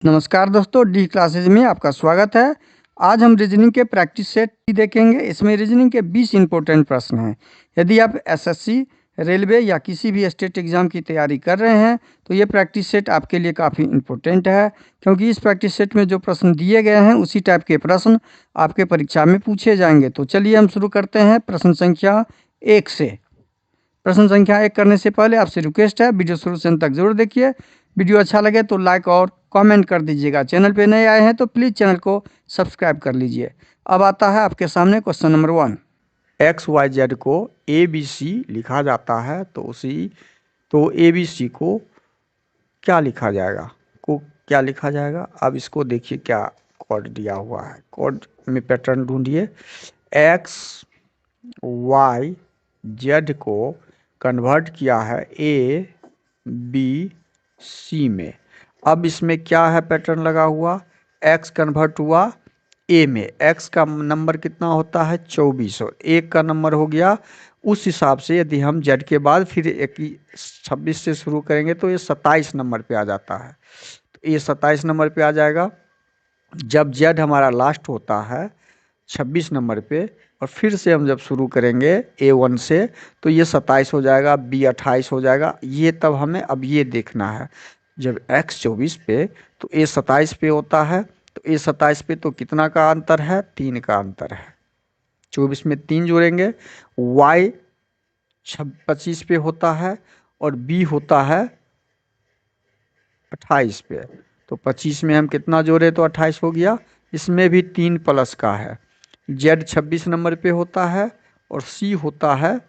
नमस्कार दोस्तों, D classes में आपका स्वागत है। आज हम रीजनिंग के प्रैक्टिस सेट देखेंगे। इसमें रीजनिंग के 20 इंपॉर्टेंट प्रश्न हैं। यदि आप एसएससी, रेलवे या किसी भी स्टेट एग्जाम की तैयारी कर रहे हैं तो ये प्रैक्टिस सेट आपके लिए काफ़ी इंपॉर्टेंट है, क्योंकि इस प्रैक्टिस सेट में जो प्रश्न दिए गए हैं उसी टाइप के प्रश्न आपके परीक्षा में पूछे जाएंगे। तो चलिए हम शुरू करते हैं प्रश्न संख्या 1 से। प्रश्न संख्या 1 करने से पहले आपसे रिक्वेस्ट है, वीडियो शुरू से अंत तक जरूर देखिए। वीडियो अच्छा लगे तो लाइक और कमेंट कर दीजिएगा। चैनल पे नए आए हैं तो प्लीज़ चैनल को सब्सक्राइब कर लीजिए। अब आता है आपके सामने क्वेश्चन नंबर 1। XYZ को ABC लिखा जाता है तो ABC को क्या लिखा जाएगा? अब इसको देखिए क्या कोड दिया हुआ है। कोड में पैटर्न ढूंढिए। XYZ को कन्वर्ट किया है ABC में। अब इसमें क्या है पैटर्न लगा हुआ? X कन्वर्ट हुआ ए में। x का नंबर कितना होता है? 24। और एक का नंबर हो गया। उस हिसाब से यदि हम z के बाद फिर 26 से शुरू करेंगे तो ये 27 नंबर पे आ जाता है। तो ये 27 नंबर पे आ जाएगा। जब z हमारा लास्ट होता है 26 नंबर पे, और फिर से हम जब शुरू करेंगे A1 से तो ये 27 हो जाएगा, B 28 हो जाएगा। ये तब हमें अब ये देखना है। जब x 24 पे तो A 27 पे होता है, तो A 27 पे तो कितना का अंतर है? 3 का अंतर है। 24 में 3 जोड़ेंगे। Y 25 पे होता है और B होता है 28 पे। तो 25 में हम कितना जोड़े तो 28 हो गया। इसमें भी 3 प्लस का है। Z 26 नंबर पे होता है और C होता है,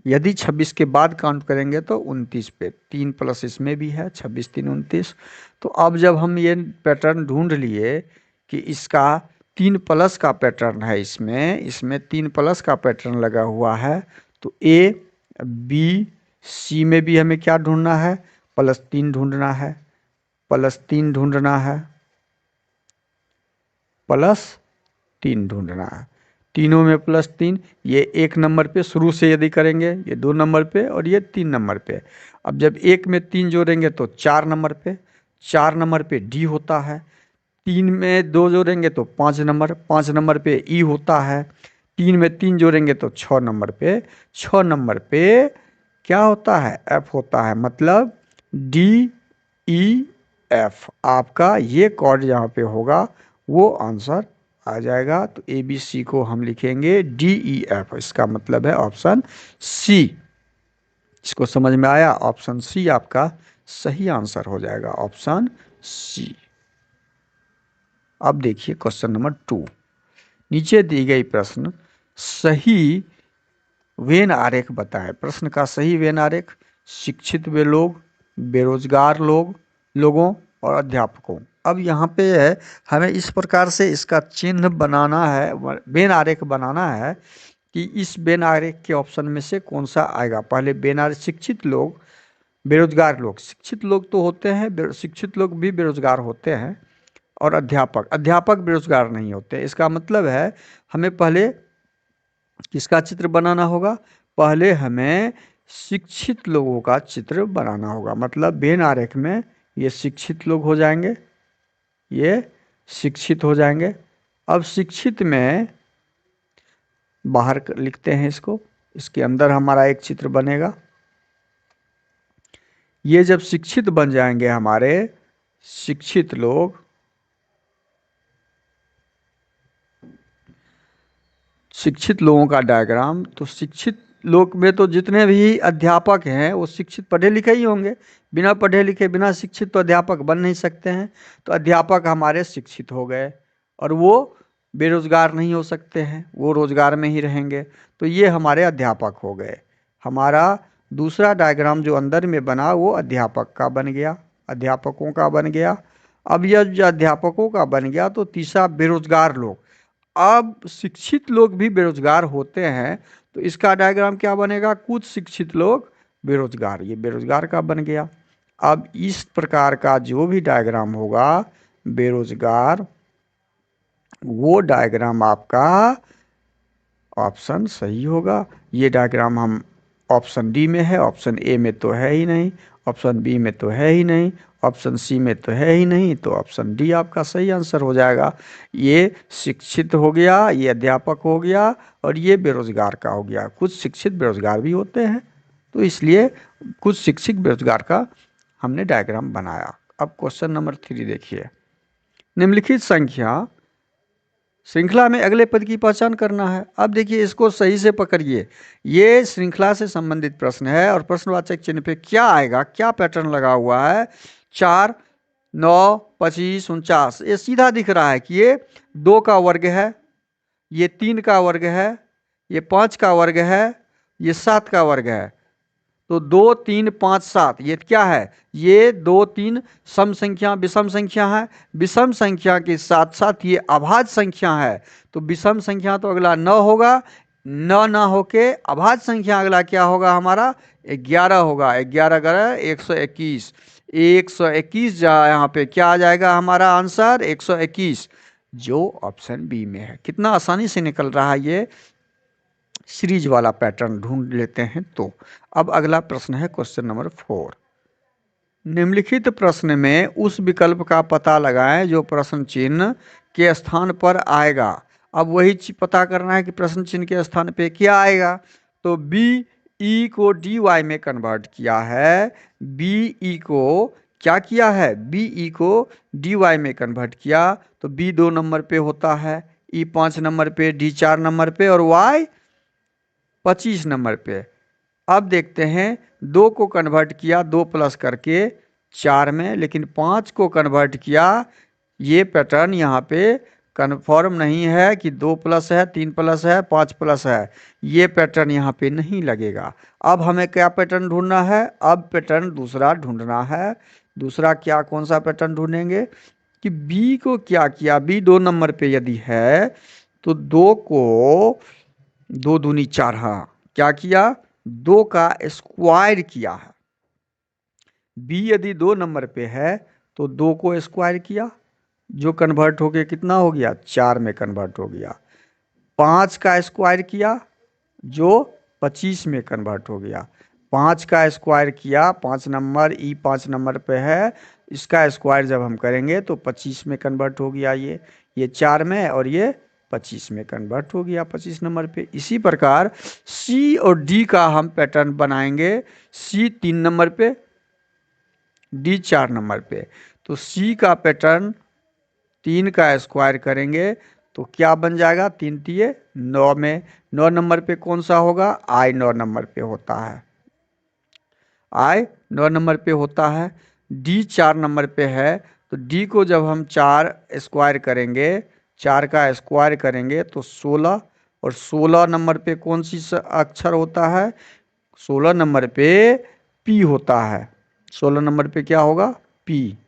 यदि 26 के बाद काउंट करेंगे तो 29 पे। 3 प्लस इसमें भी है, 26 3 29। तो अब जब हम ये पैटर्न ढूंढ लिए कि इसका 3 प्लस का पैटर्न है, इसमें 3 प्लस का पैटर्न लगा हुआ है, तो A B C में भी हमें क्या ढूंढना है? +3 ढूंढना है। +3 ढूंढना है। +3 ढूंढना है। तीनों में +3। ये 1 नंबर पे शुरू से यदि करेंगे, ये 2 नंबर पे और ये 3 नंबर पे। अब जब 1 में 3 जोड़ेंगे तो 4 नंबर पे। 4 नंबर पे D होता है। 3 में 2 जोड़ेंगे तो 5 नंबर। 5 नंबर पे E होता है। 3 में 3 जोड़ेंगे तो 6 नंबर पे। 6 नंबर पे क्या होता है? F होता है। मतलब DEF आपका ये कोड यहाँ पे होगा, वो आंसर आ जाएगा। तो ABC को हम लिखेंगे DEF। इसका मतलब है ऑप्शन C। इसको समझ में आया? ऑप्शन C आपका सही आंसर हो जाएगा, ऑप्शन C। अब देखिए क्वेश्चन नंबर 2। नीचे दी गई प्रश्न सही वेन आरेख बताएं। प्रश्न का सही वेन आरेख: शिक्षित वे लोग, बेरोजगार लोगों और अध्यापकों। अब यहाँ पे है, हमें इस प्रकार से इसका चिन्ह बनाना है, वेन आरेख बनाना है कि इस वेन आरेख के ऑप्शन में से कौन सा आएगा। पहले वेन आरेख: शिक्षित लोग, बेरोजगार लोग। शिक्षित लोग तो होते हैं, शिक्षित लोग भी बेरोजगार होते हैं। और अध्यापक बेरोजगार नहीं होते। इसका मतलब है हमें पहले किसका चित्र बनाना होगा? पहले हमें शिक्षित लोगों का चित्र बनाना होगा। मतलब वेन आरेख में ये शिक्षित लोग हो जाएंगे, ये शिक्षित हो जाएंगे। अब शिक्षित में बाहर लिखते हैं इसको, इसके अंदर हमारा एक चित्र बनेगा। ये जब शिक्षित बन जाएंगे हमारे शिक्षित लोग, शिक्षित लोगों का डायग्राम, तो शिक्षित लोग में तो जितने भी अध्यापक हैं वो शिक्षित पढ़े लिखे ही होंगे। बिना पढ़े लिखे, बिना शिक्षित तो अध्यापक बन नहीं सकते हैं। तो अध्यापक हमारे शिक्षित हो गए और वो बेरोजगार नहीं हो सकते हैं, वो रोजगार में ही रहेंगे। तो ये हमारे अध्यापक हो गए। हमारा दूसरा डायग्राम जो अंदर में बना वो अध्यापक का बन गया, अध्यापकों का बन गया। अब यह जो अध्यापकों का बन गया तो तीसरा बेरोजगार लोग। अब शिक्षित लोग भी बेरोजगार होते हैं तो इसका डायग्राम क्या बनेगा? कुछ शिक्षित लोग बेरोजगार, ये बेरोजगार का बन गया। अब इस प्रकार का जो भी डायग्राम होगा बेरोजगार, वो डायग्राम आपका ऑप्शन सही होगा। ये डायग्राम हम ऑप्शन डी में है, ऑप्शन ए में तो है ही नहीं। ऑप्शन बी में तो है ही नहीं, ऑप्शन सी में तो है ही नहीं, तो ऑप्शन डी आपका सही आंसर हो जाएगा। ये शिक्षित हो गया, ये अध्यापक हो गया, और ये बेरोजगार का हो गया। कुछ शिक्षित बेरोजगार भी होते हैं, तो इसलिए कुछ शिक्षित बेरोजगार का हमने डायग्राम बनाया। अब क्वेश्चन नंबर 3 देखिए। निम्नलिखित संख्या श्रृंखला में अगले पद की पहचान करना है। अब देखिए, इसको सही से पकड़िए। ये श्रृंखला से संबंधित प्रश्न है और प्रश्नवाचक चिन्ह पे क्या आएगा, क्या पैटर्न लगा हुआ है। 4, 9, 25, 49, ये सीधा दिख रहा है कि ये 2 का वर्ग है, ये 3 का वर्ग है, ये 5 का वर्ग है, ये 7 का वर्ग है। तो 2, 3, 5, 7 ये क्या है, ये 2, 3 सम संख्या विषम संख्या है। विषम संख्या के साथ साथ ये अभाज्य संख्या है। तो विषम संख्या तो अगला 9 होगा, 9 ना होके अभाज्य संख्या अगला क्या होगा हमारा, 11 होगा। 11 का 121, 121 यहाँ पे क्या आ जाएगा हमारा आंसर, 121, जो ऑप्शन बी में है। कितना आसानी से निकल रहा है ये सीरीज वाला पैटर्न ढूंढ लेते हैं। तो अब अगला प्रश्न है क्वेश्चन नंबर 4। निम्नलिखित प्रश्न में उस विकल्प का पता लगाएं जो प्रश्न चिन्ह के स्थान पर आएगा। अब वही पता करना है कि प्रश्न चिन्ह के स्थान पे क्या आएगा। तो बी ई को डी वाई में कन्वर्ट किया है, बी ई को क्या किया है, बी ई को डी वाई में कन्वर्ट किया, तो बी 2 नंबर पे होता है, ई 5 नंबर पे, डी 4 नंबर पे, और वाई 25 नंबर पे। अब देखते हैं, 2 को कन्वर्ट किया 2 प्लस करके 4 में, लेकिन 5 को कन्वर्ट किया, ये पैटर्न यहाँ पे कन्फर्म नहीं है कि 2 प्लस है, 3 प्लस है, 5 प्लस है, ये पैटर्न यहाँ पे नहीं लगेगा। अब हमें क्या पैटर्न ढूंढना है, अब पैटर्न दूसरा ढूंढना है। दूसरा क्या, कौन सा पैटर्न ढूंढेंगे कि बी को क्या किया, बी 2 नंबर पे यदि है तो 2 को 2 दूनी 4, हाँ क्या किया, 2 का स्क्वायर किया है। बी यदि 2 नंबर पे है तो 2 को स्क्वायर किया, जो कन्वर्ट हो गया कितना हो गया, 4 में कन्वर्ट हो गया। 5 का स्क्वायर किया, जो 25 में कन्वर्ट हो गया। 5 का स्क्वायर किया, 5 नंबर ई 5 नंबर पे है, इसका स्क्वायर जब हम करेंगे तो 25 में कन्वर्ट हो गया। ये 4 में और ये 25 में कन्वर्ट हो गया 25 नंबर पे। इसी प्रकार सी और डी का हम पैटर्न बनाएंगे। सी 3 नंबर पे, डी 4 नंबर पे। तो सी का पैटर्न 3 का स्क्वायर करेंगे तो क्या बन जाएगा, 3 तिये 9 में। 9 नंबर पे कौन सा होगा, आई 9 नंबर पे होता है, आई 9 नंबर पे होता है। डी 4 नंबर पे है, तो डी को जब हम 4 स्क्वायर करेंगे, 4 का स्क्वायर करेंगे तो 16, और 16 नंबर पे कौन सी अक्षर होता है, 16 नंबर पे पी होता है। 16 नंबर पे क्या होगा, पी।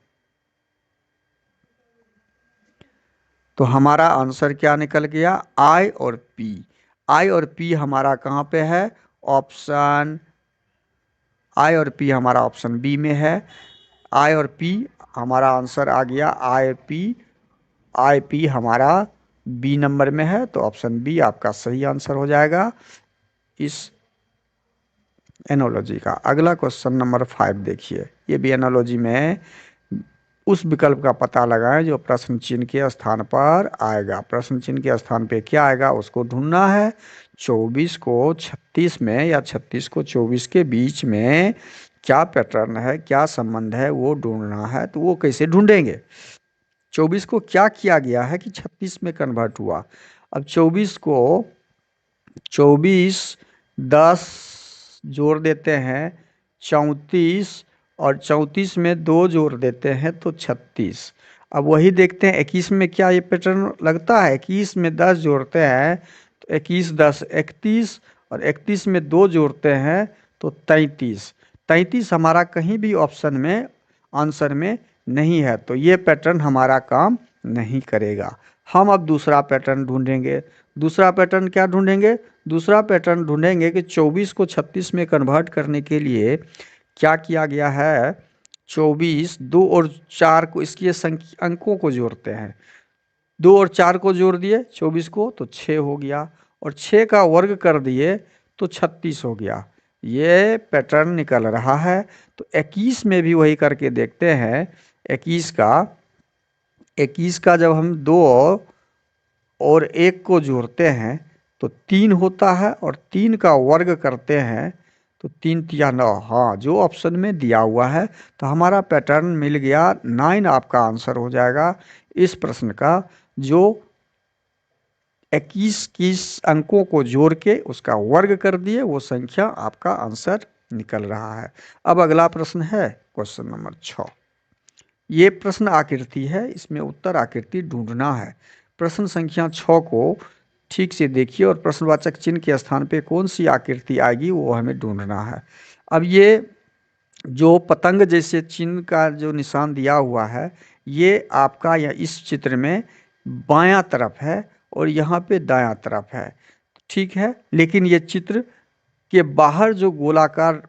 तो हमारा आंसर क्या निकल गया, आई और पी। आई और पी हमारा कहाँ पे है, ऑप्शन आई और पी हमारा ऑप्शन बी में है। आई और पी हमारा आंसर आ गया, आई पी। आई पी हमारा बी नंबर में है, तो ऑप्शन बी आपका सही आंसर हो जाएगा इस एनोलॉजी का। अगला क्वेश्चन नंबर 5 देखिए। ये भी एनोलॉजी में उस विकल्प का पता लगाएं जो प्रश्न चिन्ह के स्थान पर आएगा। प्रश्न चिन्ह के स्थान पे क्या आएगा उसको ढूंढना है। 24 को 36 में या 36 को 24 के बीच में क्या पैटर्न है, क्या संबंध है, वो ढूंढना है। तो वो कैसे ढूंढेंगे, 24 को क्या किया गया है कि 36 में कन्वर्ट हुआ। अब 24 को 24 10 जोड़ देते हैं 34, और 34 में 2 जोड़ देते हैं तो 36। अब वही देखते हैं 21 में क्या ये पैटर्न लगता है। 21 में 10 जोड़ते हैं तो 21 10 31, और 31 में 2 जोड़ते हैं तो 33। 33 हमारा कहीं भी ऑप्शन में आंसर में नहीं है, तो ये पैटर्न हमारा काम नहीं करेगा। हम अब दूसरा पैटर्न ढूंढेंगे। दूसरा पैटर्न क्या ढूंढेंगे, दूसरा पैटर्न ढूंढेंगे कि 24 को 36 में कन्वर्ट करने के लिए क्या किया गया है। 24 2 और 4 को, इसकी अंकों को जोड़ते हैं। 2 और 4 को जोड़ दिए 24 को तो 6 हो गया, और 6 का वर्ग कर दिए तो 36 हो गया। ये पैटर्न निकल रहा है। तो 21 में भी वही करके देखते हैं। 21 का जब हम 2 और 1 को जोड़ते हैं तो 3 होता है, और 3 का वर्ग करते हैं तो 3 तिया 9। हाँ, जो ऑप्शन में दिया हुआ है। तो हमारा पैटर्न मिल गया। 9 आपका आंसर हो जाएगा इस प्रश्न का, जो 21 अंकों को जोड़ के उसका वर्ग कर दिए, वो संख्या आपका आंसर निकल रहा है। अब अगला प्रश्न है क्वेश्चन नंबर 6। ये प्रश्न आकृति है, इसमें उत्तर आकृति ढूंढना है। प्रश्न संख्या 6 को ठीक से देखिए और प्रश्नवाचक चिन्ह के स्थान पे कौन सी आकृति आएगी वो हमें ढूंढना है। अब ये जो पतंग जैसे चिन्ह का जो निशान दिया हुआ है, ये आपका या इस चित्र में बायां तरफ है और यहाँ पे दायां तरफ है, ठीक है। लेकिन ये चित्र के बाहर जो गोलाकार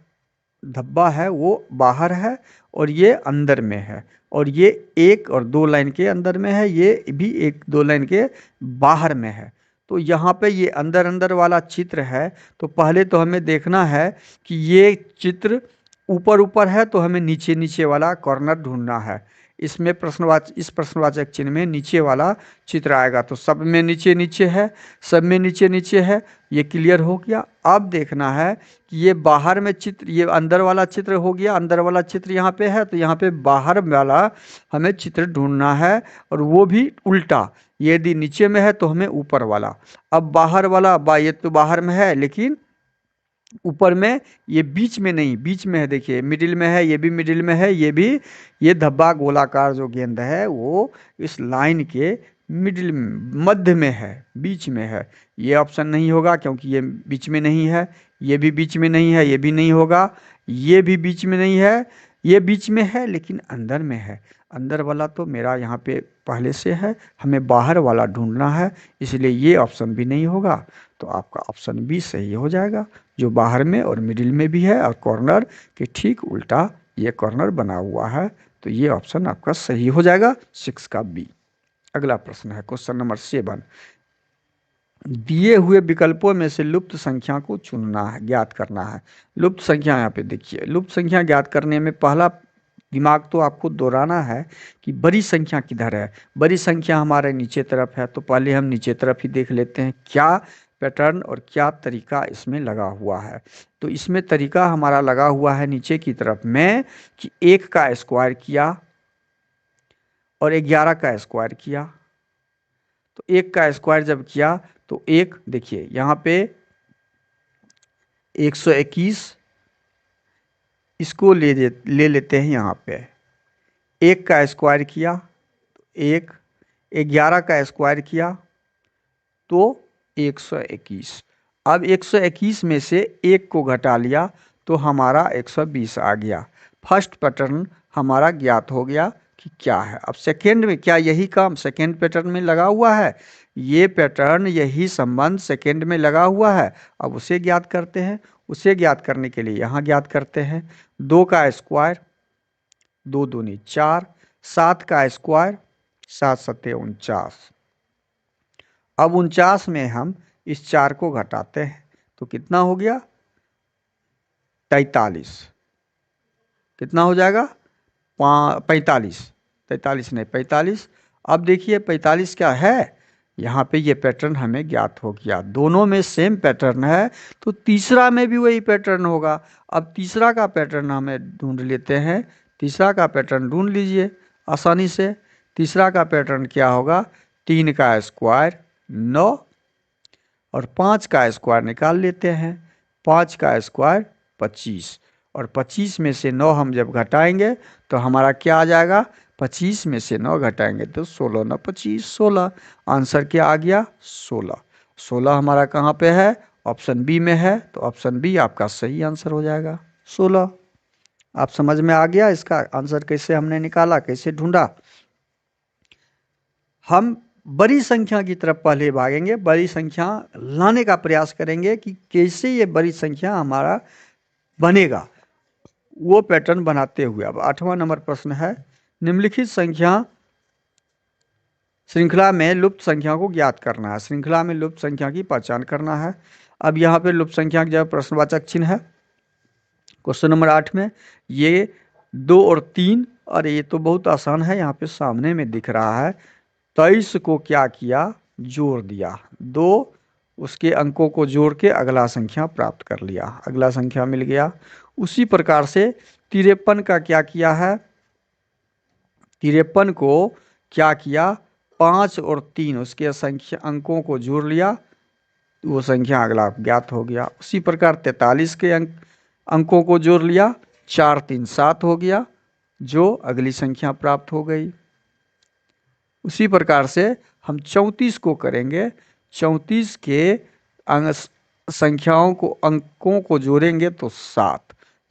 धब्बा है वो बाहर है और ये अंदर में है, और ये 1 और 2 लाइन के अंदर में है, ये भी 1-2 लाइन के बाहर में है। तो यहाँ पे ये अंदर अंदर वाला चित्र है। तो पहले तो हमें देखना है कि ये चित्र ऊपर ऊपर है, तो हमें नीचे नीचे वाला कॉर्नर ढूंढना है। इसमें इस प्रश्नवाचक चिन्ह में नीचे वाला चित्र आएगा। तो सब में नीचे नीचे है, सब में नीचे नीचे है, ये क्लियर हो गया। अब देखना है कि ये बाहर में चित्र, ये अंदर वाला चित्र हो गया, अंदर वाला चित्र यहाँ पे है, तो यहाँ पे बाहर वाला हमें चित्र ढूंढना है, और वो भी उल्टा। यदि नीचे में है तो हमें ऊपर वाला। अब बाहर वाला ये तो बाहर में है, लेकिन ऊपर में ये बीच में नहीं, बीच में है, देखिए मिडिल में है, ये भी मिडिल में है, ये भी, ये धब्बा गोलाकार जो गेंद है वो इस लाइन के मिडिल मध्य में है, बीच में है। ये ऑप्शन नहीं होगा क्योंकि ये बीच में नहीं है, ये भी बीच में नहीं है, ये भी नहीं होगा, ये भी बीच में नहीं है, ये बीच में है लेकिन अंदर में है। अंदर वाला तो मेरा यहाँ पे पहले से है, हमें बाहर वाला ढूंढना है, इसलिए ये ऑप्शन भी नहीं होगा। तो आपका ऑप्शन बी सही हो जाएगा, जो बाहर में और मिडिल में भी है और कॉर्नर के ठीक उल्टा ये कॉर्नर बना हुआ है। तो ये ऑप्शन आपका सही हो जाएगा 6 का बी। अगला प्रश्न है क्वेश्चन नंबर 7। दिए हुए विकल्पों में से लुप्त संख्या को चुनना है, ज्ञात करना है। लुप्त संख्या यहाँ पे देखिए, लुप्त संख्या ज्ञात करने में पहला दिमाग तो आपको दोहराना है कि बड़ी संख्या किधर है। बड़ी संख्या हमारे नीचे तरफ है, तो पहले हम नीचे तरफ ही देख लेते हैं क्या पैटर्न और क्या तरीका इसमें लगा हुआ है। तो इसमें तरीका हमारा लगा हुआ है नीचे की तरफ में कि 1 का स्क्वायर किया और 11 का स्क्वायर किया। तो 1 का स्क्वायर जब किया तो 1, देखिए यहाँ पे 121, इसको ले लेते हैं यहाँ पे। 1 का स्क्वायर किया तो 1, 11 का स्क्वायर किया तो 121। अब 121 में से 1 को घटा लिया तो हमारा 120 आ गया। फर्स्ट पैटर्न हमारा ज्ञात हो गया कि क्या है। अब सेकेंड में क्या यही काम सेकेंड पैटर्न में लगा हुआ है? ये पैटर्न, यही संबंध सेकेंड में लगा हुआ है। अब उसे ज्ञात करते हैं। उसे ज्ञात करने के लिए यहाँ ज्ञात करते हैं। 2 का स्क्वायर, 2 दूनी 4, 7 का स्क्वायर, 7 सत्ते 49। अब 49 में हम इस 4 को घटाते हैं तो कितना हो गया? 43। कितना हो जाएगा? 45। 43 नहीं, 45। अब देखिए 45 क्या है, यहाँ पे ये पैटर्न हमें ज्ञात हो गया। दोनों में सेम पैटर्न है तो तीसरा में भी वही पैटर्न होगा। अब तीसरा का पैटर्न हमें ढूंढ लेते हैं। तीसरा का पैटर्न ढूंढ लीजिए आसानी से। तीसरा का पैटर्न क्या होगा? 3 का स्क्वायर 9 और 5 का स्क्वायर निकाल लेते हैं। 5 का स्क्वायर 25 और 25 में से 9 हम जब घटाएंगे तो हमारा क्या आ जाएगा? 25 में से 9 घटाएंगे तो 16 9 25 16। आंसर क्या आ गया? 16। 16 हमारा कहाँ पे है? ऑप्शन बी में है। तो ऑप्शन बी आपका सही आंसर हो जाएगा 16। आप समझ में आ गया इसका आंसर कैसे हमने निकाला, कैसे ढूंढा। हम बड़ी संख्या की तरफ पहले भागेंगे, बड़ी संख्या लाने का प्रयास करेंगे कि कैसे ये बड़ी संख्या हमारा बनेगा, वो पैटर्न बनाते हुए। अब 8वां नंबर प्रश्न है, निम्नलिखित संख्या श्रृंखला में लुप्त संख्या को ज्ञात करना है। श्रृंखला में लुप्त संख्या की पहचान करना है। अब यहाँ पे लुप्त संख्या का जब प्रश्नवाचक चिन्ह है क्वेश्चन नंबर 8 में ये 2 और 3, और ये तो बहुत आसान है, यहाँ पे सामने में दिख रहा है। 23 को क्या किया, जोड़ दिया, 2 उसके अंकों को जोड़ के अगला संख्या प्राप्त कर लिया, अगला संख्या मिल गया। उसी प्रकार से 53 का क्या किया है, 53 को क्या किया, 5 और 3 उसके संख्या अंकों को जोड़ लिया, वो संख्या अगला ज्ञात हो गया। उसी प्रकार 43 के अंकों को जोड़ लिया, 4 3 7 हो गया, जो अगली संख्या प्राप्त हो गई। उसी प्रकार से हम 34 को करेंगे, 34 के संख्याओं को अंकों को जोड़ेंगे तो 7,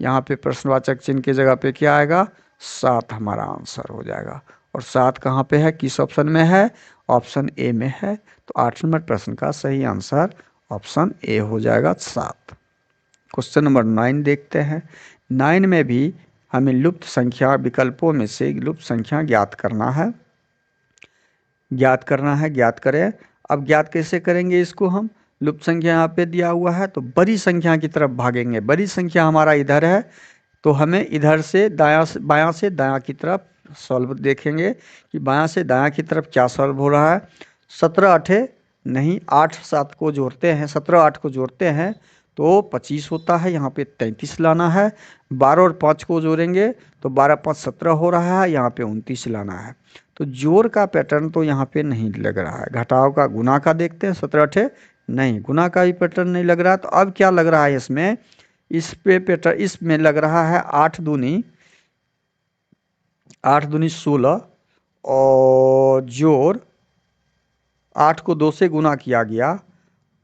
यहाँ पे प्रश्नवाचक चिन्ह की जगह पे क्या आएगा, 7 हमारा आंसर हो जाएगा। और 7 कहाँ पे है, किस ऑप्शन में है, ऑप्शन ए में है। तो 8 नंबर प्रश्न का सही आंसर ऑप्शन ए हो जाएगा, 7। क्वेश्चन नंबर 9 देखते हैं। 9 में भी हमें लुप्त संख्या विकल्पों में से लुप्त संख्या ज्ञात करना है, ज्ञात करें। अब ज्ञात कैसे करेंगे इसको हम, लुप्त संख्या यहाँ पे दिया हुआ है तो बड़ी संख्या की तरफ भागेंगे। बड़ी संख्या हमारा इधर है तो हमें इधर से बायां से दायां की तरफ सॉल्व देखेंगे कि बायां से दायां की तरफ क्या सॉल्व हो रहा है। 17 8 नहीं, 8 7 को जोड़ते हैं, 17 8 को जोड़ते हैं तो 25 होता है, यहाँ पे 33 लाना है। 12 और 5 को जोड़ेंगे तो 12 5 17 हो रहा है, यहाँ पे 29 लाना है। तो जोड़ का पैटर्न तो यहाँ पे नहीं लग रहा है। घटाव का, गुना का देखते हैं, 17 8 नहीं, गुना का भी पैटर्न नहीं लग रहा। तो अब क्या लग रहा है इसमें, इस पे पैटर्न इसमें लग रहा है 8 दूनी 16 और जोड़ 8 को 2 से गुना किया गया,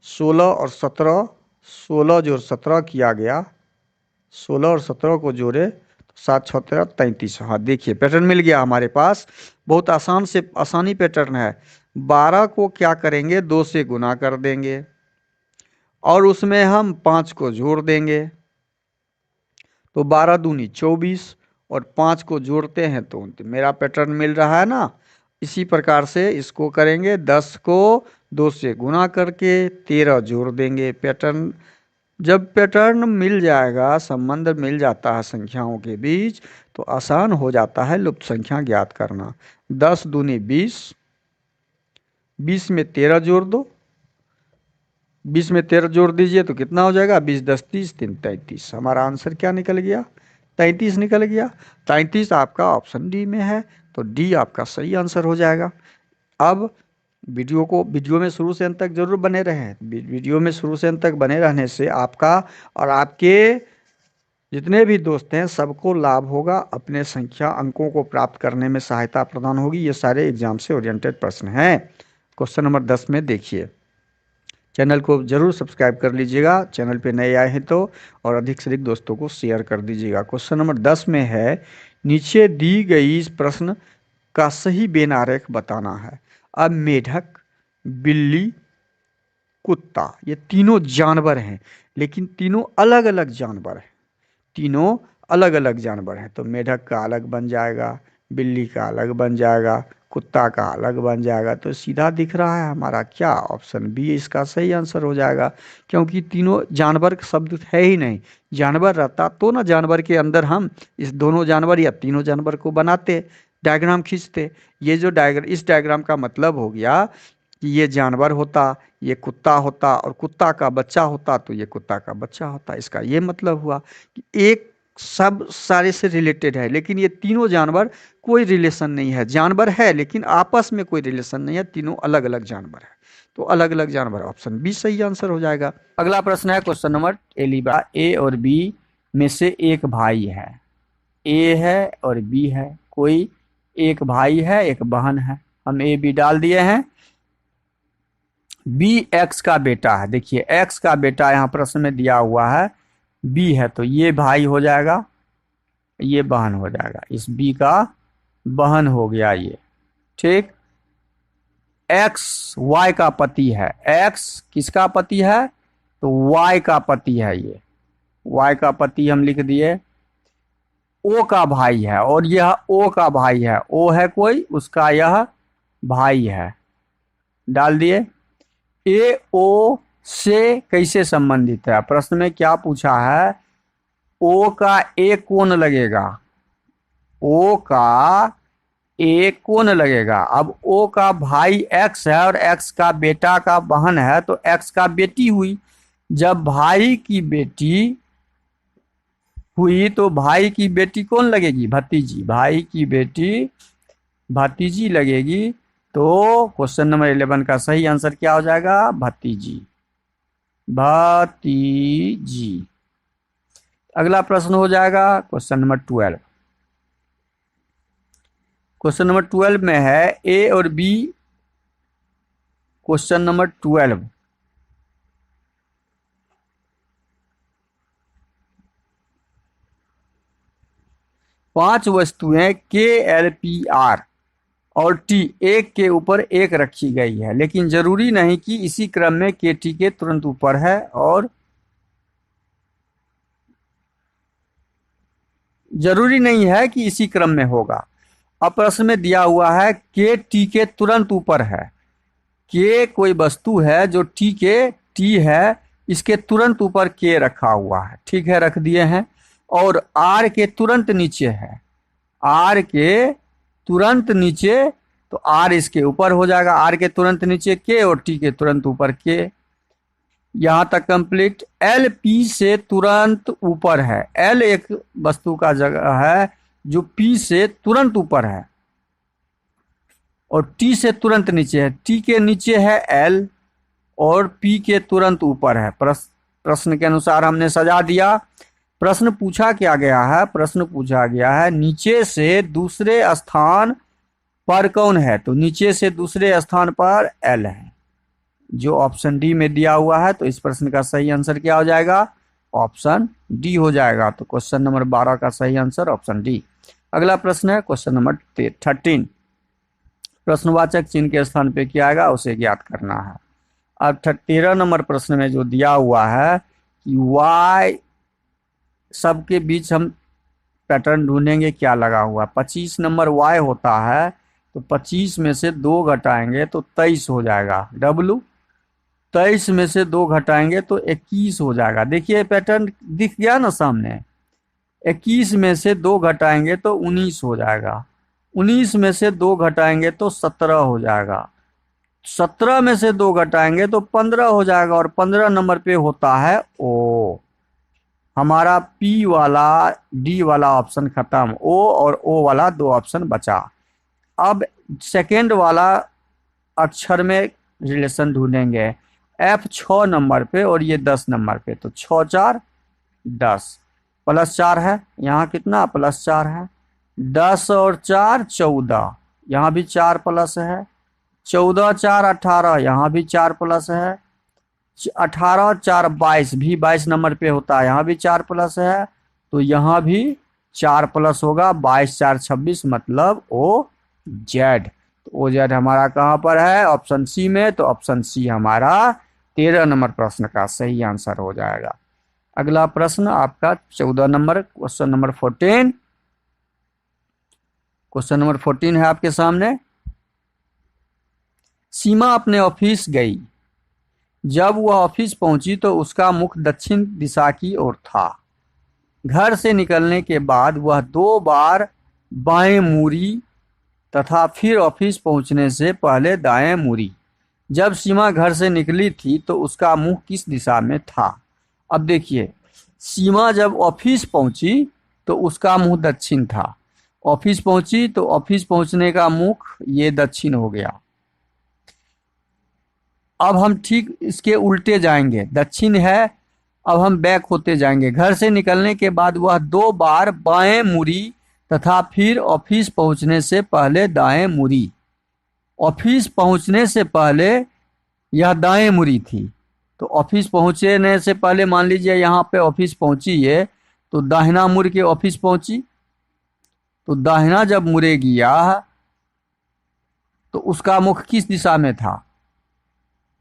16 और 17, 16 जोड़ 17 किया गया, 16 और 17 को जोड़े तो 7 6 13 33। हाँ देखिए पैटर्न मिल गया हमारे पास, बहुत आसानी पैटर्न है। 12 को क्या करेंगे, 2 से गुना कर देंगे और उसमें हम 5 को जोड़ देंगे तो 12 दूनी 24 और 5 को जोड़ते हैं तो मेरा पैटर्न मिल रहा है ना। इसी प्रकार से इसको करेंगे, 10 को 2 से गुना करके 13 जोड़ देंगे। पैटर्न, जब पैटर्न मिल जाएगा, संबंध मिल जाता है संख्याओं के बीच तो आसान हो जाता है लुप्त संख्या ज्ञात करना। 10 दूनी 20, 20 में 13 जोड़ दो, 20 में 13 जोड़ दीजिए तो कितना हो जाएगा, 20 10 30 3 33। हमारा आंसर क्या निकल गया, 33 निकल गया। 33 आपका ऑप्शन डी में है तो डी आपका सही आंसर हो जाएगा। अब वीडियो में शुरू से अंत तक जरूर बने रहें। वीडियो में शुरू से अंत तक बने रहने से आपका और आपके जितने भी दोस्त हैं सबको लाभ होगा, अपने संख्या अंकों को प्राप्त करने में सहायता प्रदान होगी। ये सारे एग्जाम से ओरिएंटेड प्रश्न हैं। क्वेश्चन नंबर 10 में देखिए, चैनल को जरूर सब्सक्राइब कर लीजिएगा, चैनल पे नए आए हैं तो, और अधिक से अधिक दोस्तों को शेयर कर दीजिएगा। क्वेश्चन नंबर 10 में है, नीचे दी गई इस प्रश्न का सही बेन आरेख बताना है। अब मेढक, बिल्ली, कुत्ता, ये तीनों जानवर हैं लेकिन तीनों अलग अलग जानवर हैं, तीनों अलग अलग जानवर हैं। तो मेढक का अलग बन जाएगा, बिल्ली का अलग बन जाएगा, कुत्ता का अलग बन जाएगा। तो सीधा दिख रहा है हमारा क्या, ऑप्शन बी इसका सही आंसर हो जाएगा। क्योंकि तीनों जानवर का शब्द है ही नहीं, जानवर रहता तो ना जानवर के अंदर हम इस दोनों जानवर या तीनों जानवर को बनाते, डायग्राम खींचते। ये जो इस डायग्राम का मतलब हो गया कि ये जानवर होता, ये कुत्ता होता और कुत्ता का बच्चा होता तो ये कुत्ता का बच्चा होता। इसका ये मतलब हुआ कि एक सब सारे से रिलेटेड है लेकिन ये तीनों जानवर कोई रिलेशन नहीं है। जानवर है लेकिन आपस में कोई रिलेशन नहीं है, तीनों अलग अलग जानवर है। तो अलग अलग जानवर, ऑप्शन बी सही आंसर हो जाएगा। अगला प्रश्न है क्वेश्चन नंबर 11। ए और बी में से एक भाई है, ए है और बी है, कोई एक भाई है एक बहन है। हम ए बी डाल दिए हैं। बी एक्स का बेटा है, देखिए एक्स का बेटा यहाँ प्रश्न में दिया हुआ है, बी है तो ये भाई हो जाएगा, ये बहन हो जाएगा, इस बी का बहन हो गया ये, ठीक। एक्स वाई का पति है, एक्स किसका पति है, तो वाई का पति है, ये वाई का पति हम लिख दिए। ओ का भाई है और यह ओ का भाई है, ओ है कोई, उसका यह भाई है, डाल दिए। ए ओ से कैसे संबंधित है, प्रश्न में क्या पूछा है, ओ का एक कोण लगेगा, ओ का एक कोण लगेगा। अब ओ का भाई एक्स है और एक्स का बेटा का बहन है, तो एक्स का बेटी हुई। जब भाई की बेटी हुई तो भाई की बेटी कौन लगेगी? भतीजी। भाई की बेटी भतीजी लगेगी। तो क्वेश्चन नंबर 11 का सही आंसर क्या हो जाएगा? भतीजी। भतीजी। अगला प्रश्न हो जाएगा क्वेश्चन नंबर 12। क्वेश्चन नंबर 12 में है ए और बी। क्वेश्चन नंबर 12, पांच वस्तुएं के, एल, पी, आर और टी एक के ऊपर एक रखी गई है, लेकिन जरूरी नहीं कि इसी क्रम में के टी के तुरंत ऊपर है, और जरूरी नहीं है कि इसी क्रम में होगा। अब प्रश्न में दिया हुआ है के टी के तुरंत ऊपर है। के कोई वस्तु है जो टी के टी है, इसके तुरंत ऊपर के रखा हुआ है, ठीक है, रख दिए हैं। और आर के तुरंत नीचे है, आर के तुरंत नीचे, तो आर इसके ऊपर हो जाएगा। आर के तुरंत नीचे के और टी के तुरंत ऊपर के। यहां तक कंप्लीट। एल पी से तुरंत ऊपर है, एल एक वस्तु का जगह है जो पी से तुरंत ऊपर है और टी से तुरंत नीचे है। टी के नीचे है एल और पी के तुरंत ऊपर है। प्रश्न के अनुसार हमने सजा दिया। प्रश्न पूछा क्या गया है? प्रश्न पूछा गया है नीचे से दूसरे स्थान पर कौन है? तो नीचे से दूसरे स्थान पर एल है, जो ऑप्शन डी में दिया हुआ है। तो इस प्रश्न का सही आंसर क्या हो जाएगा? ऑप्शन डी हो जाएगा। तो क्वेश्चन नंबर 12 का सही आंसर ऑप्शन डी। अगला प्रश्न है क्वेश्चन नंबर 13। प्रश्नवाचक चिन्ह के स्थान पे क्या आएगा उसे ज्ञात करना है। अब 13 नंबर प्रश्न में जो दिया हुआ है कि वाई सबके बीच हम पैटर्न ढूंढेंगे क्या लगा हुआ। 25 नंबर वाई होता है, तो 25 में से 2 घटाएंगे तो 23 हो जाएगा। डब्लू 23 में से 2 घटाएंगे तो 21 हो जाएगा। देखिए पैटर्न दिख गया ना सामने। 21 में से 2 घटाएंगे तो 19 हो जाएगा। 19 में से 2 घटाएंगे तो 17 हो जाएगा। 17 में से 2 घटाएंगे तो 15 हो जाएगा। और 15 नंबर पे होता है ओ। हमारा पी वाला डी वाला ऑप्शन खत्म, ओ और ओ वाला 2 ऑप्शन बचा। अब सेकेंड वाला अक्षर में रिलेशन ढूंढेंगे। एफ 6 नंबर पे और ये 10 नंबर पे, तो 6 4 10 प्लस 4 है, यहाँ कितना प्लस 4 है। 10 और 4 14, यहाँ भी 4 प्लस है। 14 4 18, यहाँ भी 4 प्लस है। 18 4 22, भी 22 नंबर पे होता है, यहाँ भी 4 प्लस है, तो यहाँ भी 4 प्लस होगा। 22 4 26 मतलब ओ जेड। तो ओ जेड हमारा कहाँ पर है? ऑप्शन सी में। तो ऑप्शन सी हमारा 13 नंबर प्रश्न का सही आंसर हो जाएगा। अगला प्रश्न आपका 14 number, question number 14। Question number 14 है आपके सामने। सीमा अपने ऑफिस गई। जब वह ऑफिस पहुंची तो उसका मुख दक्षिण दिशा की ओर था। घर से निकलने के बाद वह 2 बार बाएं मुड़ी तथा फिर ऑफिस पहुंचने से पहले दाएं मुड़ी। जब सीमा घर से निकली थी तो उसका मुंह किस दिशा में था? अब देखिए, सीमा जब ऑफिस पहुंची तो उसका मुंह दक्षिण था। ऑफिस पहुंची तो ऑफिस पहुंचने का मुख ये दक्षिण हो गया। अब हम ठीक इसके उल्टे जाएंगे, दक्षिण है, अब हम बैक होते जाएंगे। घर से निकलने के बाद वह 2 बार बाएं मुड़ी तथा फिर ऑफिस पहुंचने से पहले दाएं मुड़ी। ऑफिस पहुंचने से पहले यह दाएं मुड़ी थी, तो ऑफिस पहुंचने से पहले मान लीजिए यहाँ पे ऑफिस पहुंची है, तो दाहिना मुड़ के ऑफिस पहुंची। तो दाहिना जब मुड़ेगी यह, तो उसका मुख किस दिशा में था?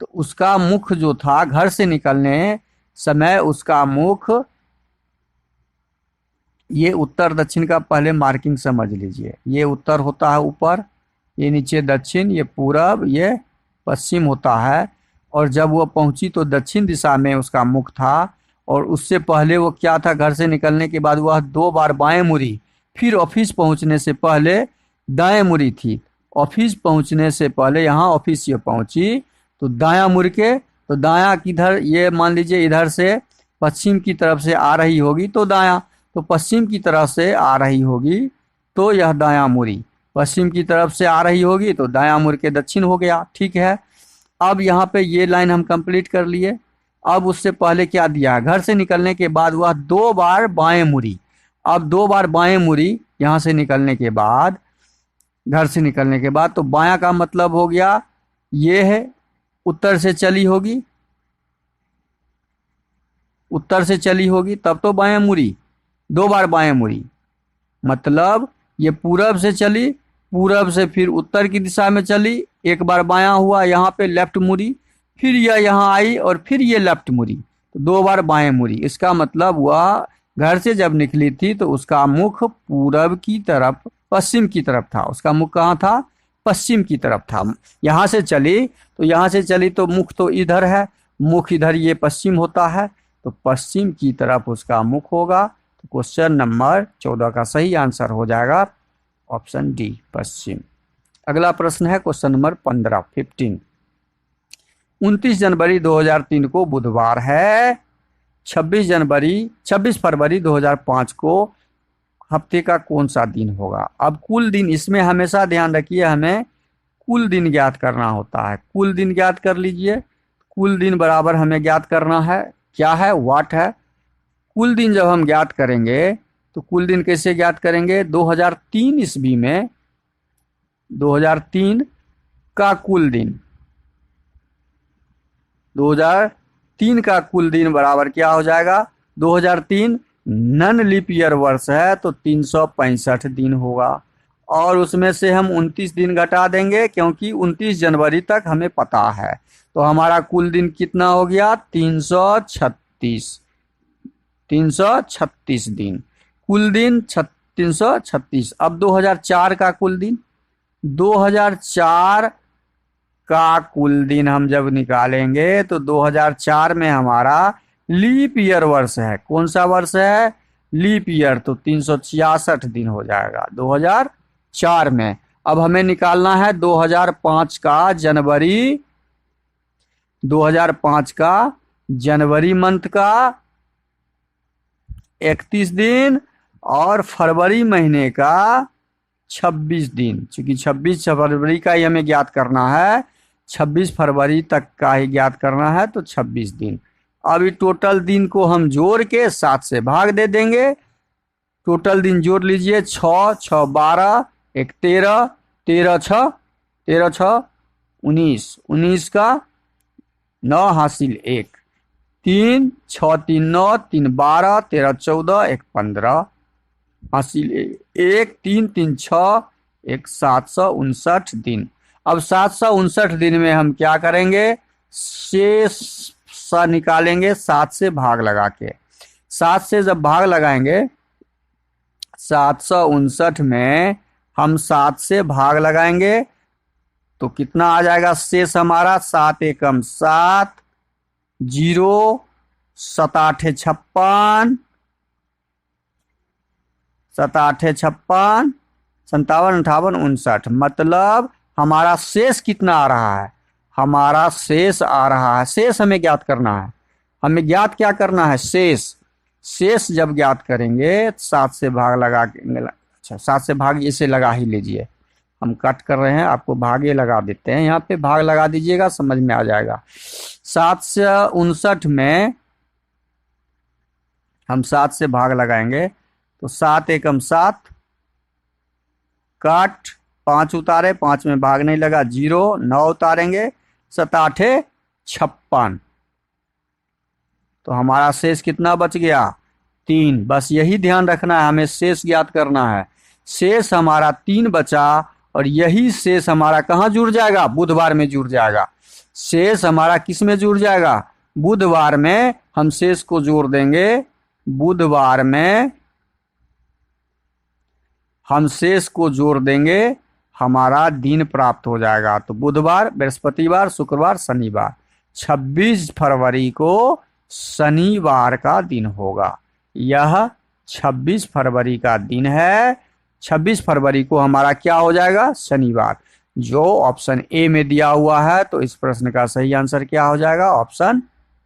तो उसका मुख जो था घर से निकलने समय, उसका मुख, ये उत्तर दक्षिण का पहले मार्किंग समझ लीजिए। ये उत्तर होता है ऊपर, ये नीचे दक्षिण, ये पूरब, ये पश्चिम होता है। और जब वह पहुंची तो दक्षिण दिशा में उसका मुख था और उससे पहले वो क्या था, घर से निकलने के बाद वह 2 बार बाएं मुड़ी, फिर ऑफिस पहुंचने से पहले दाएं मुड़ी थी। ऑफिस पहुंचने से पहले यहाँ ऑफिस ये पहुंची तो दायां मुड़ के, तो दायां किधर, ये मान लीजिए इधर से पश्चिम की तरफ से आ रही होगी तो दायां, तो पश्चिम की तरफ से आ रही होगी तो यह दायां मुड़ी, पश्चिम की तरफ से आ रही होगी तो दायां मुड़ के दक्षिण हो गया। ठीक है, अब यहाँ पे ये लाइन हम कंप्लीट कर लिए। अब उससे पहले क्या दिया, घर से निकलने के बाद वह 2 बार बाएं मुड़ी। अब 2 बार बाएं मुड़ी यहाँ से निकलने के बाद, घर से निकलने के बाद, तो बायां का मतलब हो गया ये है, उत्तर से चली होगी, उत्तर से चली होगी तब तो बाएं मुड़ी, 2 बार बाएं मुड़ी, मतलब ये पूरब से चली, पूरब से फिर उत्तर की दिशा में चली, एक बार बायां हुआ, यहाँ पे लेफ्ट मुड़ी, फिर यह यहाँ आई और फिर ये लेफ्ट मुड़ी, तो 2 बार बाएं मुड़ी। इसका मतलब वह घर से जब निकली थी तो उसका मुख पूरब की तरफ, पश्चिम की तरफ था। उसका मुख कहाँ था, पश्चिम की तरफ था। यहाँ से चली तो यहाँ से चली तो मुख तो इधर है, मुख इधर, ये पश्चिम होता है, तो पश्चिम की तरफ उसका मुख होगा। तो क्वेश्चन नंबर 14 का सही आंसर हो जाएगा ऑप्शन डी, पश्चिम। अगला प्रश्न है क्वेश्चन नंबर 15, 29 जनवरी 2003 को बुधवार है, 26 फरवरी 2005 को हफ्ते का कौन सा दिन होगा। अब कुल दिन, इसमें हमेशा ध्यान रखिए हमें कुल दिन ज्ञात करना होता है। कुल दिन ज्ञात कर लीजिए, कुल दिन बराबर हमें ज्ञात करना है, क्या है, वाट है। कुल दिन जब हम ज्ञात करेंगे तो कुल दिन कैसे ज्ञात करेंगे, 2003 ईस्वी में 2003 का कुल दिन, 2003 का कुल दिन बराबर क्या हो जाएगा, 2003 नन लीप ईयर वर्ष है तो 365 दिन होगा, और उसमें से हम 29 दिन घटा देंगे क्योंकि 29 जनवरी तक हमें पता है, तो हमारा कुल दिन कितना हो गया, 336 दिन, कुल दिन 336। अब 2004 का कुल दिन, 2004 का कुल दिन हम जब निकालेंगे तो 2004 में हमारा लीप ईयर वर्ष है। कौन सा वर्ष है, लीप ईयर, तो 366 दिन हो जाएगा 2004 में। अब हमें निकालना है 2005 का जनवरी, 2005 का जनवरी मंथ का 31 दिन और फरवरी महीने का 26 दिन। चूंकि 26 फरवरी का ही हमें ज्ञात करना है, 26 फरवरी तक का ही ज्ञात करना है, तो 26 दिन। अभी टोटल दिन को हम जोड़ के 7 से भाग दे देंगे। टोटल दिन जोड़ लीजिए, 6 6 12, 1 13, 13 6 19, 19 का 9 हासिल 1, 3 6 3 9, 3 12, 13 14, 1 15 हासिल 1, 3 3 6, 1 759 दिन। अब 759 दिन में हम क्या करेंगे, शेष निकालेंगे 7 से भाग लगा के। 7 से जब भाग लगाएंगे, 759 में हम 7 से भाग लगाएंगे तो कितना आ जाएगा शेष हमारा, 7 एकम 7, 0 7 8 56, 7 8 56, 57 58 59, मतलब हमारा शेष कितना आ रहा है, हमारा शेष आ रहा है, शेष हमें ज्ञात करना है। हमें ज्ञात क्या करना है, शेष। शेष जब ज्ञात करेंगे 7 से भाग लगा के, अच्छा 7 से भाग इसे लगा ही लीजिए, हम कट कर रहे हैं, आपको भागे लगा देते हैं, यहाँ पे भाग लगा दीजिएगा, समझ में आ जाएगा। 759 में हम 7 से भाग लगाएंगे तो 7 एकम 7, काट 5 उतारे, 5 में भाग नहीं लगा, 0 9 उतारेंगे, 7 8 56, तो हमारा शेष कितना बच गया, 3। बस यही ध्यान रखना है, हमें शेष ज्ञात करना है। शेष हमारा 3 बचा और यही शेष हमारा कहाँ जुड़ जाएगा, बुधवार में जुड़ जाएगा। शेष हमारा किस में जुड़ जाएगा, बुधवार में। हम शेष को जोड़ देंगे, बुधवार में हम शेष को जोड़ देंगे, हमारा दिन प्राप्त हो जाएगा। तो बुधवार, बृहस्पतिवार, शुक्रवार, शनिवार, 26 फरवरी को शनिवार का दिन होगा। यह 26 फरवरी का दिन है। 26 फरवरी को हमारा क्या हो जाएगा? शनिवार। जो ऑप्शन ए में दिया हुआ है, तो इस प्रश्न का सही आंसर क्या हो जाएगा? ऑप्शन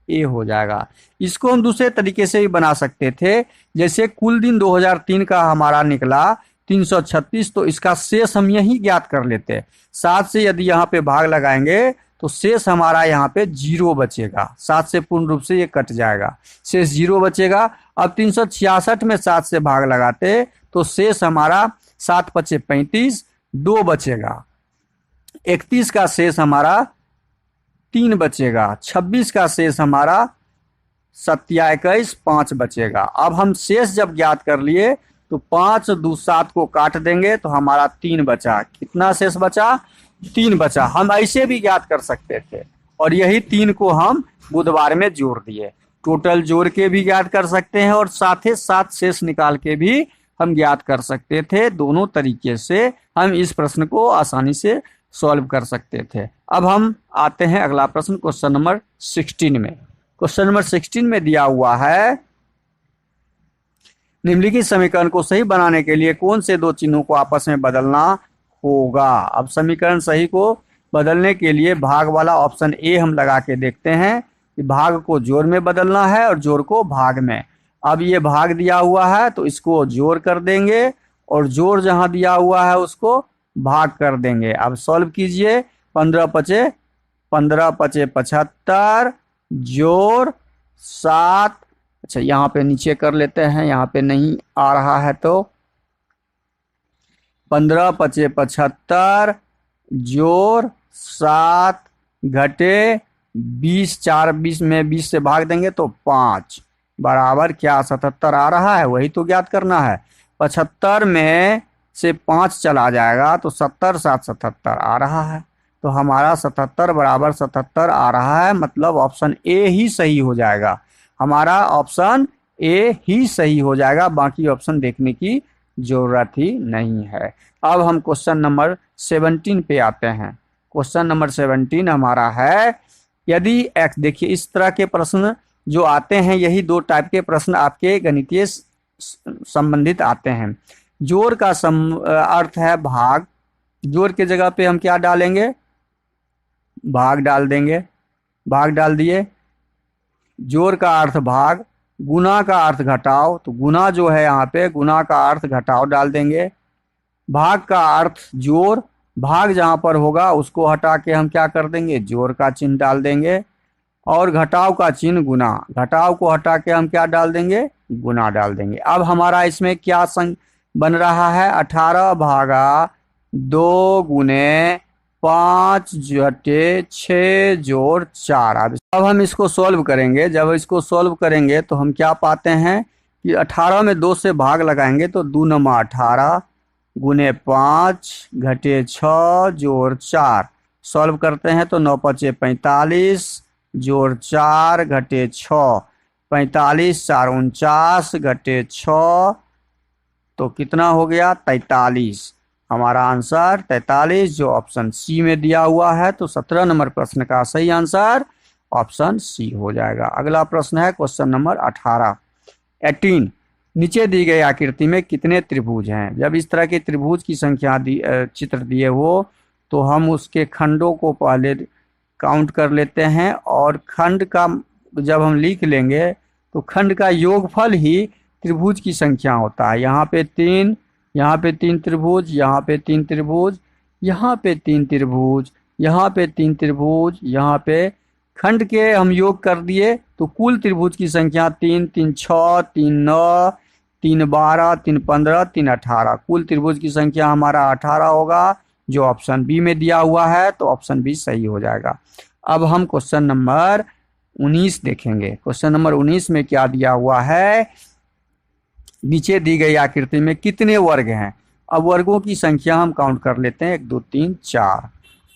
ए हो जाएगा। इसको हम दूसरे तरीके से भी बना सकते थे, जैसे कुल दिन 2003 का हमारा निकला 336, तो इसका शेष हम यही ज्ञात कर लेते। 7 से यदि यहाँ पे भाग लगाएंगे तो शेष हमारा यहाँ पे 0 बचेगा। 7 से पूर्ण रूप से ये कट जाएगा, शेष 0 बचेगा। अब 366 में 7 से भाग लगाते तो शेष हमारा 7 पचे 35, 2 बचेगा। 31 का शेष हमारा 3 बचेगा। 26 का शेष हमारा 27, 5 बचेगा। अब हम शेष जब ज्ञात कर लिए तो 5 2 7 को काट देंगे तो हमारा 3 बचा। कितना शेष बचा? 3 बचा। हम ऐसे भी ज्ञात कर सकते थे, और यही 3 को हम बुधवार में जोड़ दिए। टोटल जोड़ के भी ज्ञात कर सकते हैं और साथ ही साथ शेष निकाल के भी हम ज्ञात कर सकते थे। दोनों तरीके से हम इस प्रश्न को आसानी से सॉल्व कर सकते थे। अब हम आते हैं अगला प्रश्न, क्वेश्चन नंबर 16 में। क्वेश्चन नंबर 16 में दिया हुआ है, निम्नलिखित समीकरण को सही बनाने के लिए कौन से दो चिन्हों को आपस में बदलना होगा? अब समीकरण सही को बदलने के लिए भाग वाला ऑप्शन ए हम लगा के देखते हैं कि भाग को जोड़ में बदलना है और जोड़ को भाग में। अब ये भाग दिया हुआ है तो इसको जोड़ कर देंगे, और जोड़ जहां दिया हुआ है उसको भाग कर देंगे। अब सॉल्व कीजिए। 15 पचे 75 जोड़ 7। अच्छा, यहाँ पे नीचे कर लेते हैं, यहाँ पे नहीं आ रहा है तो 15 पचे 75 जोड़ 7 घटे 20, 4 20 में 20 से भाग देंगे तो 5 बराबर क्या 77 आ रहा है? वही तो ज्ञात करना है। 75 में से 5 चला जाएगा तो 70 7 77 आ रहा है। तो हमारा 77 बराबर 77 आ रहा है, मतलब ऑप्शन ए ही सही हो जाएगा। हमारा ऑप्शन ए ही सही हो जाएगा, बाकी ऑप्शन देखने की जरूरत ही नहीं है। अब हम क्वेश्चन नंबर 17 पे आते हैं। क्वेश्चन नंबर 17 हमारा है, यदि एक्स, देखिए इस तरह के प्रश्न जो आते हैं, यही 2 टाइप के प्रश्न आपके गणितीय संबंधित आते हैं। जोड़ का अर्थ है भाग। जोड़ के जगह पे हम क्या डालेंगे? भाग डाल देंगे। भाग डाल दिए। जोड़ का अर्थ भाग, गुना का अर्थ घटाव, तो गुना जो है यहाँ पे गुना का अर्थ घटाव डाल देंगे। भाग का अर्थ जोड़, भाग जहाँ पर होगा उसको हटा के हम क्या कर देंगे? जोड़ का चिन्ह डाल देंगे। और घटाव का चिन्ह गुना, घटाव को हटा के हम क्या डाल देंगे? गुना डाल देंगे। अब हमारा इसमें क्या बन रहा है? 18 भागा 2 गुने 5 घटे 6 जोड़ 4। अब हम इसको सॉल्व करेंगे। जब इसको सॉल्व करेंगे तो हम क्या पाते हैं कि 18 में 2 से भाग लगाएंगे तो 2 नमा 18 गुने 5 घटे 6 जोड़ 4। सॉल्व करते हैं तो 9 पचे 45 जोड़ 4 घटे 6, 45 4 49 घटे 6, तो कितना हो गया? 43। हमारा आंसर 43 जो ऑप्शन सी में दिया हुआ है। तो 17 नंबर प्रश्न का सही आंसर ऑप्शन सी हो जाएगा। अगला प्रश्न है क्वेश्चन नंबर 18। नीचे दी गई आकृति में कितने त्रिभुज हैं? जब इस तरह के त्रिभुज की संख्या चित्र दिए हो तो हम उसके खंडों को पहले काउंट कर लेते हैं, और खंड का जब हम लिख लेंगे तो खंड का योगफल ही त्रिभुज की संख्या होता है। यहाँ पे 3, यहाँ पे 3 त्रिभुज, यहाँ पे 3 त्रिभुज, यहाँ पे 3 त्रिभुज, यहाँ पे 3 त्रिभुज, यहाँ पे खंड के हम योग कर दिए तो कुल त्रिभुज की संख्या 3 3 6 3 9 3 12 3 15 3 18। कुल त्रिभुज की संख्या हमारा 18 होगा, जो ऑप्शन बी में दिया हुआ है। तो ऑप्शन बी सही हो जाएगा। अब हम क्वेश्चन नंबर 19 देखेंगे। क्वेश्चन नंबर 19 में क्या दिया हुआ है? नीचे दी गई आकृति में कितने वर्ग हैं? अब वर्गों की संख्या हम काउंट कर लेते हैं, 1 2 3 4,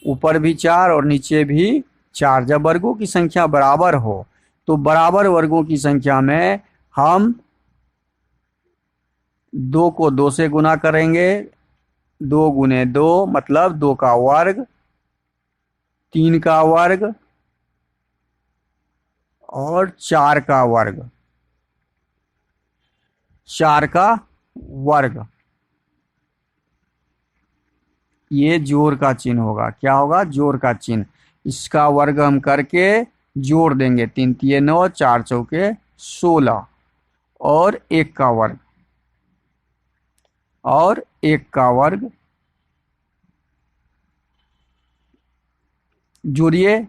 ऊपर भी 4 और नीचे भी 4। जब वर्गों की संख्या बराबर हो तो बराबर वर्गों की संख्या में हम 2 को 2 से गुना करेंगे। 2 गुने 2 मतलब 2 का वर्ग, 3 का वर्ग और 4 का वर्ग, 4 का वर्ग, ये जोड़ का चिन्ह होगा। क्या होगा? जोड़ का चिन्ह। इसका वर्ग हम करके जोड़ देंगे, 3 तिये 9, 4 चौके 16 और 1 का वर्ग, और 1 का वर्ग जोड़िए,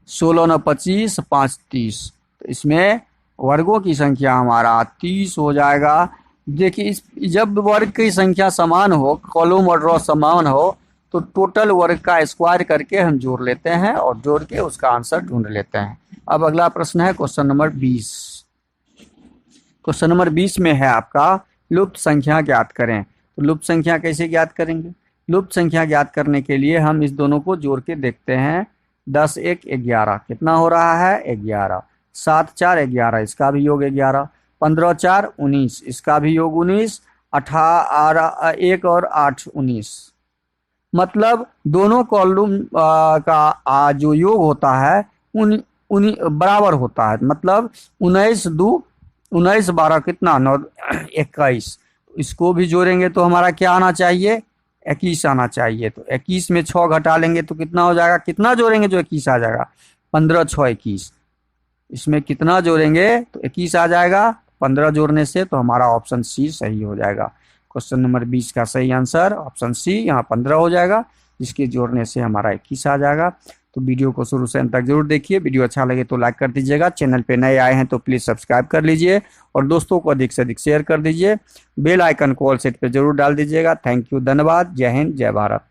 16 9 25, 5 30, तो इसमें वर्गों की संख्या हमारा 30 हो जाएगा। देखिए इस जब वर्ग की संख्या समान हो, कॉलम और रो समान हो, तो टोटल वर्ग का स्क्वायर करके हम जोड़ लेते हैं और जोड़ के उसका आंसर ढूंढ लेते हैं। अब अगला प्रश्न है क्वेश्चन नंबर 20। क्वेश्चन नंबर 20 में है आपका लुप्त संख्या ज्ञात करें। तो लुप्त संख्या कैसे ज्ञात करेंगे? लुप्त संख्या ज्ञात करने के लिए हम इस दोनों को जोड़ के देखते हैं। 10 1 11, कितना हो रहा है? 11। 7 4 11, इसका भी योग 11। 15 4 19, इसका भी योग 19। 18 1 और 8 19। मतलब दोनों कॉलम का जो योग होता है उन बराबर होता है। मतलब 19 2 19 12 कितना? 9 21। इसको भी जोड़ेंगे तो हमारा क्या आना चाहिए? 21 आना चाहिए। तो 21 में 6 घटा लेंगे तो कितना हो जाएगा? कितना जोड़ेंगे जो 21 आ जाएगा? 15 6 21। इसमें कितना जोड़ेंगे तो 21 आ जाएगा। 15 जोड़ने से तो हमारा ऑप्शन सी सही हो जाएगा। क्वेश्चन नंबर 20 का सही आंसर ऑप्शन सी, यहाँ 15 हो जाएगा, जिसके जोड़ने से हमारा 21 आ जाएगा। तो वीडियो को शुरू से अंत तक जरूर देखिए। वीडियो अच्छा लगे तो लाइक कर दीजिएगा। चैनल पे नए आए हैं तो प्लीज़ सब्सक्राइब कर लीजिए और दोस्तों को अधिक से अधिक शेयर कर दीजिए। बेल आइकन को ऑल सेट पे जरूर डाल दीजिएगा। थैंक यू, धन्यवाद। जय हिंद, जय भारत।